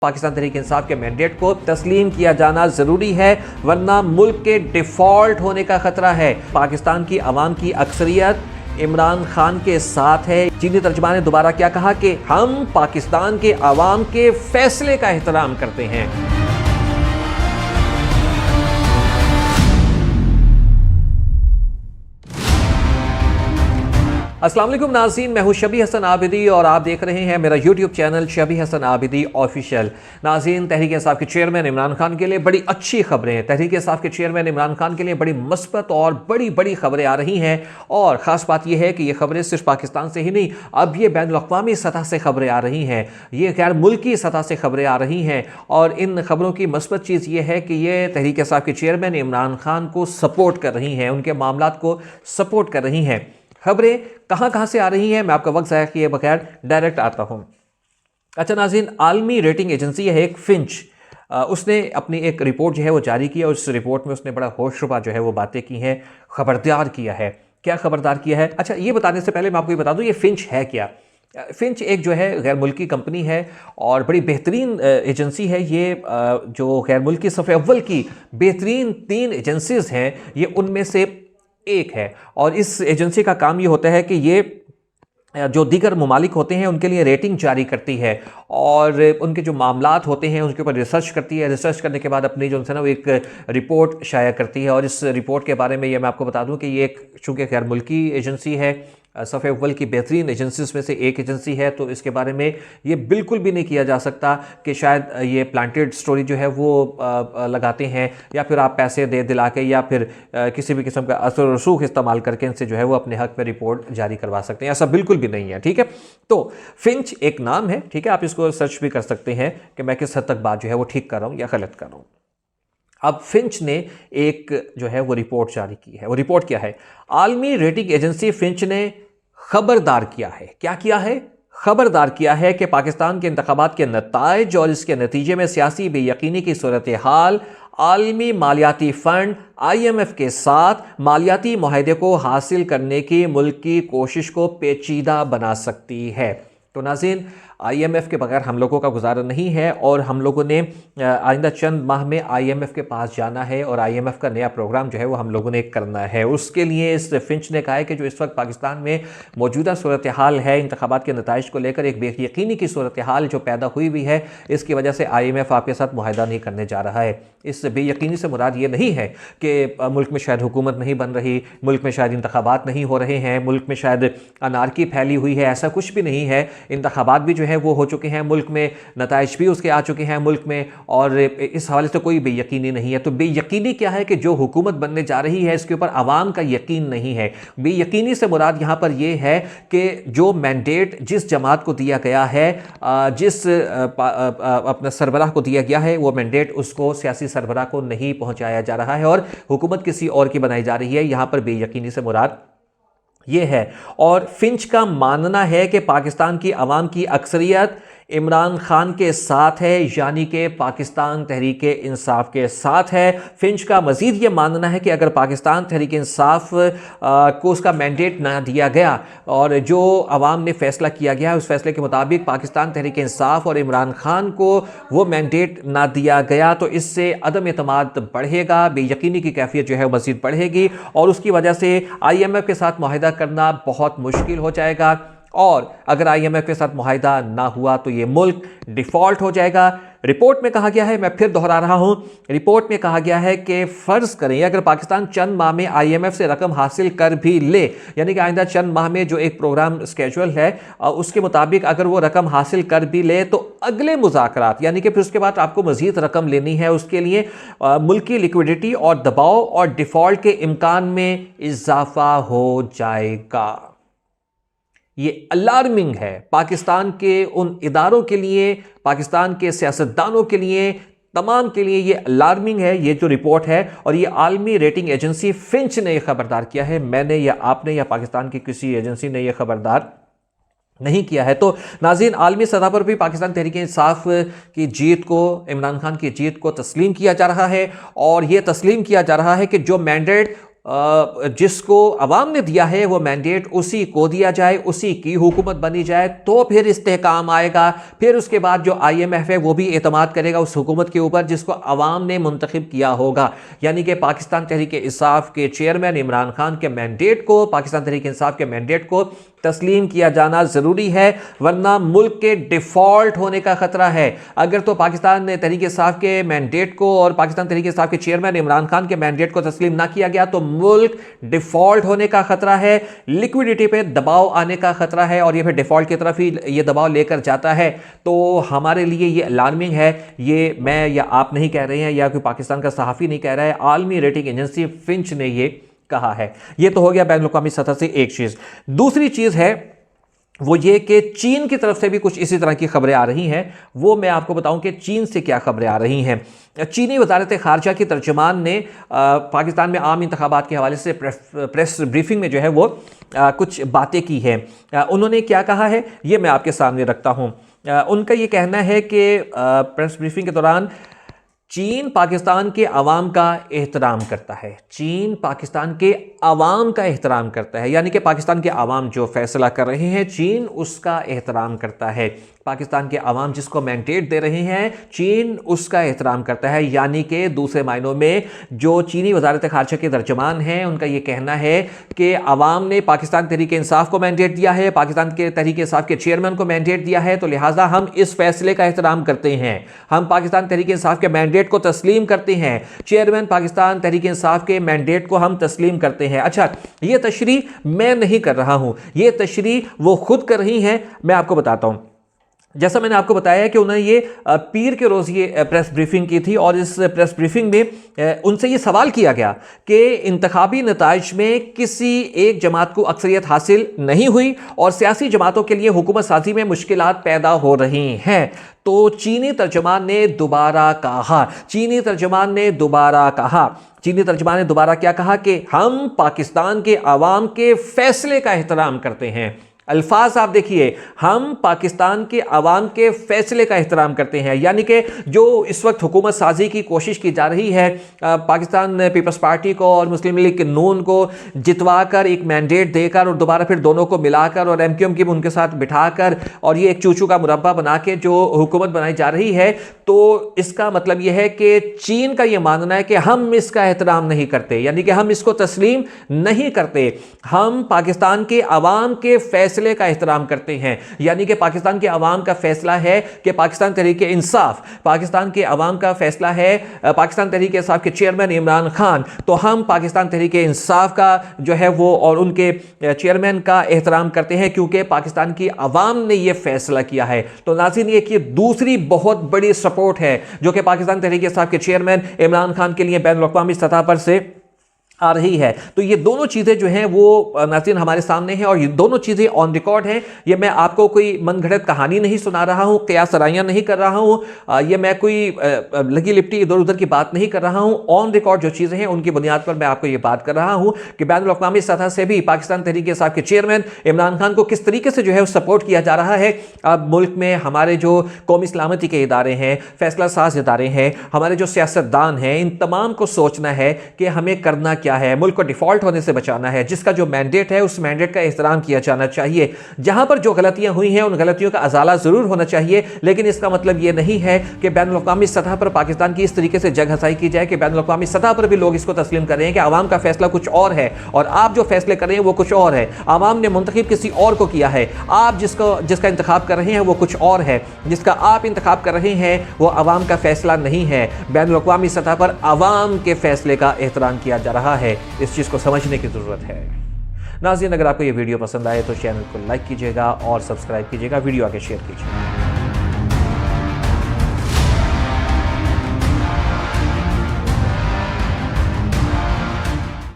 पाकिस्तान तहरीक इंसाफ के मैंडेट को तस्लीम किया जाना ज़रूरी है, वरना मुल्क के डिफ़ॉल्ट होने का ख़तरा है। पाकिस्तान की आवाम की अक्सरियत इमरान खान के साथ है। चीनी तर्जुमान ने दोबारा क्या कहा कि हम पाकिस्तान के आवाम के फैसले का एहतराम करते हैं। अस्सलाम वालेकुम नाज़रीन, मैं हूं शबी हसन आबिदी और आप देख रहे हैं मेरा YouTube channel शबी Hasan Abidi official. नाज़रीन, तहरीक इंसाफ के चेयरमैन इमरान खान के लिए बड़ी अच्छी खबरें हैं। तहरीक इंसाफ के चेयरमैन इमरान खान के लिए बड़ी मस्बत और बड़ी बड़ी खबरें आ रही हैं। और ख़ास बात यह है कि ये खबरें सिर्फ पाकिस्तान से ही नहीं, अब ये बैनुल-अक़वामी सतह से खबरें आ रही हैं, ये गैर मुल्की सतह से खबरें आ रही हैं। और इन खबरों की मस्बत चीज़ ये है कि ये तहरीक इंसाफ के चेयरमैन इमरान खान को सपोर्ट कर रही हैं, उनके मामलात को सपोर्ट कर रही हैं। खबरें कहाँ से आ रही हैं, मैं आपका वक्त ज़ाया किए बगैर डायरेक्ट आता हूँ। अच्छा नाज़रीन, आलमी रेटिंग एजेंसी है एक फिंच, उसने अपनी एक रिपोर्ट जो है वो जारी की और उस रिपोर्ट में उसने बड़ा होशरुबा जो है वो बातें की हैं, खबरदार किया है। क्या खबरदार किया है? अच्छा, ये बताने से पहले मैं आपको ये बता दूँ ये फिंच है क्या। फिंच एक जो है गैर मुल्की कंपनी है और बड़ी बेहतरीन एजेंसी है। ये जो गैर मुल्की सफ़े अव्वल की बेहतरीन 3 एजेंसीज़ हैं, ये उनमें से एक है। और इस एजेंसी का काम ये होता है कि ये जो दीगर ममालिक होते हैं उनके लिए रेटिंग जारी करती है और उनके जो मामलात होते हैं उसके ऊपर रिसर्च करती है। रिसर्च करने के बाद अपनी जो है ना वो एक रिपोर्ट शाया करती है। और इस रिपोर्ट के बारे में ये मैं आपको बता दूं कि ये एक चूँकि गैर मुल्की एजेंसी है, सफ़े अव्वल की बेहतरीन एजेंसीज़ में से एक एजेंसी है, तो इसके बारे में ये बिल्कुल भी नहीं किया जा सकता कि शायद ये प्लांटेड स्टोरी जो है वो लगाते हैं या फिर आप पैसे दे दिला के या फिर किसी भी किस्म का असर रसूख इस्तेमाल करके इनसे जो है वो अपने हक़ में रिपोर्ट जारी करवा सकते हैं। ऐसा बिल्कुल भी नहीं है, ठीक है। तो फिंच एक नाम है, ठीक है, आप इसको सर्च भी कर सकते हैं कि मैं किस हद तक बात जो है वो ठीक कर रहा हूँ या गलत कर रहा हूँ। अब फिंच ने एक जो है वो रिपोर्ट जारी की है। वो रिपोर्ट क्या है? आलमी रेटिंग एजेंसी फिंच ने खबरदार किया है। क्या किया है? खबरदार किया है कि पाकिस्तान के इंतखाबात के नताइज और इसके नतीजे में सियासी बेयकीनी की सूरत हाल आलमी मालियाती फ़ंड IMF के साथ मालियाती मुआहदे को हासिल करने की मुल्क की कोशिश को पेचीदा बना सकती है। तो नाज़रीन, IMF के बगैर हम लोगों का गुजारा नहीं है और हम लोगों ने आइंदा चंद माह में IMF के पास जाना है और IMF का नया प्रोग्राम जो है वो हम लोगों ने करना है। उसके लिए इस फिंच ने कहा है कि जो इस वक्त पाकिस्तान में मौजूदा सूरत हाल है, इंतखाबात के नताइज को लेकर एक बेयकीनी की सूरत हाल जो पैदा हुई हुई है, इसकी वजह से IMF आपके साथ मुआहदा नहीं करने जा रहा है। इस बेयकीनी से मुराद ये नहीं है कि मुल्क में शायद हुकूमत नहीं बन रही, मुल्क में शायद इंतखाबात नहीं हो रहे हैं, मुल्क में शायद अनारकी फैली हुई है, ऐसा कुछ भी नहीं है। इंतखाबात भी जो है वो हो चुके हैं मुल्क में, नताइज भी उसके आ चुके हैं मुल्क में और इस हवाले से कोई बेयकीनी नहीं है। तो बेयकीनी क्या है कि जो हुकूमत बनने जा रही है इसके ऊपर आवाम का यकीन नहीं है। बेयकीनी से मुराद यहाँ पर यह है कि जो मैंडेट जिस जमात को दिया गया है, जिस अपने सरबराह को दिया गया है, वो मैंडेट उसको सियासी सरबराह को नहीं पहुँचाया जा रहा है और हुकूमत किसी और की बनाई जा रही है। यहाँ पर बेयकीनी से मुराद ये है। और फिंच का मानना है कि पाकिस्तान की आवाम की अक्सरियत इमरान खान के साथ है, यानी कि पाकिस्तान तहरीक इंसाफ के साथ है। फिंच का मज़ीद ये मानना है कि अगर पाकिस्तान तहरीक इंसाफ को उसका मैंडेट ना दिया गया और जो आवाम ने फ़ैसला किया गया उस फैसले के मुताबिक पाकिस्तान तहरीक इंसाफ और इमरान खान को वो मैंडेट ना दिया गया, तो इससे अदम एतमाद बढ़ेगा, बेयकीनी की कैफियत जो है वो मज़ीद बढ़ेगी और उसकी वजह से IMF के साथ मुआहदा करना बहुत मुश्किल हो जाएगा। और अगर IMF के साथ मुआहदा ना हुआ तो ये मुल्क डिफ़ॉल्ट हो जाएगा। रिपोर्ट में कहा गया है, मैं फिर दोहरा रहा हूँ, रिपोर्ट में कहा गया है कि फ़र्ज़ करें अगर पाकिस्तान चंद माह में IMF से रकम हासिल कर भी ले, यानी कि आइंदा चंद माह में जो एक प्रोग्राम स्केजुअल है उसके मुताबिक अगर वो रकम हासिल कर भी ले, तो अगले मुज़ाकरात यानी कि फिर उसके बाद आपको मज़ीद रकम लेनी है, उसके लिए मुल्क की लिक्विडिटी और दबाव और डिफ़ॉल्ट के इम्कान में इजाफा हो जाएगा। ये अलार्मिंग है पाकिस्तान के उन इदारों के लिए, पाकिस्तान के सियासतदानों के लिए, तमाम के लिए ये अलार्मिंग है ये जो रिपोर्ट है। और ये आलमी रेटिंग एजेंसी फिंच ने यह खबरदार किया है, मैंने या आपने या पाकिस्तान की किसी एजेंसी ने यह खबरदार नहीं किया है। तो नाज़रीन, आलमी सतह पर भी पाकिस्तान तहरीक इंसाफ की जीत को, इमरान खान की जीत को तस्लीम किया जा रहा है और ये तस्लीम किया जा रहा है कि जो मैंडेट जिसको अवाम ने दिया है वो मैंडेट उसी को दिया जाए, उसी की हुकूमत बनी जाए, तो फिर इस्तेहकाम आएगा। फिर उसके बाद जो IMF है वो भी एतमाद करेगा उस हुकूमत के ऊपर जिसको अवाम ने मुंतखब किया होगा। यानी कि पाकिस्तान तहरीक इंसाफ के चेयरमैन इमरान खान के मैंडेट को, पाकिस्तान तहरीक इंसाफ के मैंडेट को तस्लीम किया जाना ज़रूरी है, वरना मुल्क के डिफ़ॉल्ट होने का ख़तरा है। अगर तो पाकिस्तान तहरीक इंसाफ के मैंडेट को और पाकिस्तान तहरीक इंसाफ के चेयरमैन इमरान खान के मैंडेट को तस्लीम ना किया गया तो मुल्क डिफ़ॉल्ट होने का ख़तरा है, लिक्विडिटी पे दबाव आने का ख़तरा है, और ये फिर डिफ़ॉल्ट की तरफ ही ये दबाव लेकर जाता है। तो हमारे लिए ये अलार्मिंग है। ये मैं या आप नहीं कह रहे हैं या कोई पाकिस्तान का सहाफ़ी नहीं कह रहा है, आलमी रेटिंग एजेंसी फिंच ने ये कहा है। ये तो हो गया बैन अवी सतह से एक चीज़। दूसरी चीज़ है वो ये कि चीन की तरफ से भी कुछ इसी तरह की खबरें आ रही हैं। वो मैं आपको बताऊं कि चीन से क्या खबरें आ रही हैं। चीनी वजारत खारजा की तर्जुमान ने पाकिस्तान में आम इंतखाबात के हवाले से प्रेस ब्रीफिंग में जो है वो कुछ बातें की हैं। उन्होंने क्या कहा है ये मैं आपके सामने रखता हूं। उनका ये कहना है कि प्रेस ब्रीफिंग के दौरान चीन पाकिस्तान के अवाम का एहतराम करता है। चीन पाकिस्तान के अवाम का एहतराम करता है, यानी कि पाकिस्तान के अवाम जो फैसला कर रहे हैं चीन उसका एहतराम करता है। पाकिस्तान के अवाम जिसको मैंडेट दे रहे हैं चीन उसका एहतराम करता है। यानी कि दूसरे मायनों में जो चीनी वजारत खारजा के तर्जुमान हैं उनका ये कहना है कि अवाम ने पाकिस्तान तहरीक इंसाफ को मैंडेट दिया है, पाकिस्तान के तहरीक इंसाफ के चेयरमैन को मैंडेट दिया है, तो लिहाजा हम इस फैसले का एहतराम करते हैं। हम पाकिस्तान तहरीक इंसाफ के मैंडेट को तस्लीम करते हैं। चेयरमैन पाकिस्तान तहरीक इंसाफ के मैंडेट को हम तस्लीम करते हैं। अच्छा, ये तशरीह मैं नहीं कर रहा हूं, ये तशरीह वो खुद कर रही हैं। मैं आपको बताता हूं। जैसा मैंने आपको बताया कि उन्होंने ये पीर के रोज़ ये प्रेस ब्रीफिंग की थी, और इस प्रेस ब्रीफिंग में उनसे ये सवाल किया गया कि इंतखाबी नताइज में किसी एक जमात को अक्सरियत हासिल नहीं हुई और सियासी जमातों के लिए हुकूमत साजी में मुश्किलात पैदा हो रही हैं। तो चीनी तर्जुमान ने दोबारा कहा, चीनी तर्जुमान ने दोबारा क्या कहा कि हम पाकिस्तान के अवाम के फैसले का एहतराम करते हैं। अल्फाज आप देखिए, हम पाकिस्तान के अवाम के फैसले का एहतराम करते हैं। यानी कि जो इस वक्त हुकूमत साजी की कोशिश की जा रही है पाकिस्तान पीपल्स पार्टी को और मुस्लिम लीग नून को जितवा कर एक मैंडेट देकर और दोबारा फिर दोनों को मिलाकर और MQM की उनके साथ बिठाकर और ये एक चूचू का मुरब्बा बना के जो हुकूमत बनाई जा रही है, तो इसका मतलब यह है कि चीन का यह मानना है कि हम इसका एहतराम नहीं करते, यानी कि हम इसको तस्लीम नहीं करते। हम पाकिस्तान के अवाम के फैसले का एहतराम करते हैं। यानी कि पाकिस्तान के अवाम का फैसला है कि पाकिस्तान तहरीक इंसाफ, पाकिस्तान के अवाम का फैसला है पाकिस्तान तहरीक इंसाफ के चेयरमैन इमरान खान, तो हम पाकिस्तान तहरीक इंसाफ का जो है वो और उनके चेयरमैन का एहतराम करते हैं क्योंकि पाकिस्तान की अवाम ने यह फैसला किया है। तो नाज़रीन, ये दूसरी बहुत बड़ी सपोर्ट है जो कि पाकिस्तान तहरीक इंसाफ के चेयरमैन इमरान खान के लिए बैन अवी सतह पर से आ रही है। तो ये दोनों चीज़ें जो हैं वो नाज़रीन हमारे सामने हैं और ये दोनों चीज़ें ऑन रिकॉर्ड हैं। ये मैं आपको कोई मनगढ़ंत कहानी नहीं सुना रहा हूँ, क़यास सराइयाँ नहीं कर रहा हूँ, ये मैं कोई लगी लिपटी इधर उधर की बात नहीं कर रहा हूँ। ऑन रिकॉर्ड जो चीज़ें हैं उनकी बुनियाद पर मैं आपको ये बात कर रहा हूँ कि बैन अवी सतह से भी पाकिस्तान तहरीक इंसाफ के चेयरमैन इमरान खान को किस तरीके से जो है सपोर्ट किया जा रहा है। अब मुल्क में हमारे जो कौमी सलामती के इदारे हैं, फैसला साज इदारे हैं, हमारे जो सियासतदान हैं, इन तमाम को सोचना है कि हमें करना क्या है। मुल्क को डिफॉल्ट होने से बचाना है। जिसका जो मैंडेट है उस मैंडेट का एहतराम किया जाना चाहिए। जहां पर जो गलतियां हुई हैं उन गलतियों का अजाला जरूर होना चाहिए, लेकिन इसका मतलब यह नहीं है कि बैन अवी सतह पर पाकिस्तान की इस तरीके से जग हसाई की जाए कि बैन अवी सतह पर भी लोग इसको तस्लीम कर रहे हैं कि आवाम का फैसला कुछ और है और आप जो फैसले कर रहे हैं वो कुछ और है। आवाम ने मुंतखब किसी और को किया है, आप जिसका इंतखाब कर रहे हैं वो कुछ और है, जिसका आप इंतखाब कर रहे हैं वो आवाम का फैसला नहीं है। बैन अवी सतह पर आवाम के फैसले का एहतराम किया जा रहा है। इस चीज़ को समझने की ज़रूरत है। नाज़रीन, अगर आपको ये वीडियो पसंद आए तो चैनल को लाइक कीजिएगा और सब्सक्राइब कीजिएगा, वीडियो आगे शेयर कीजिए।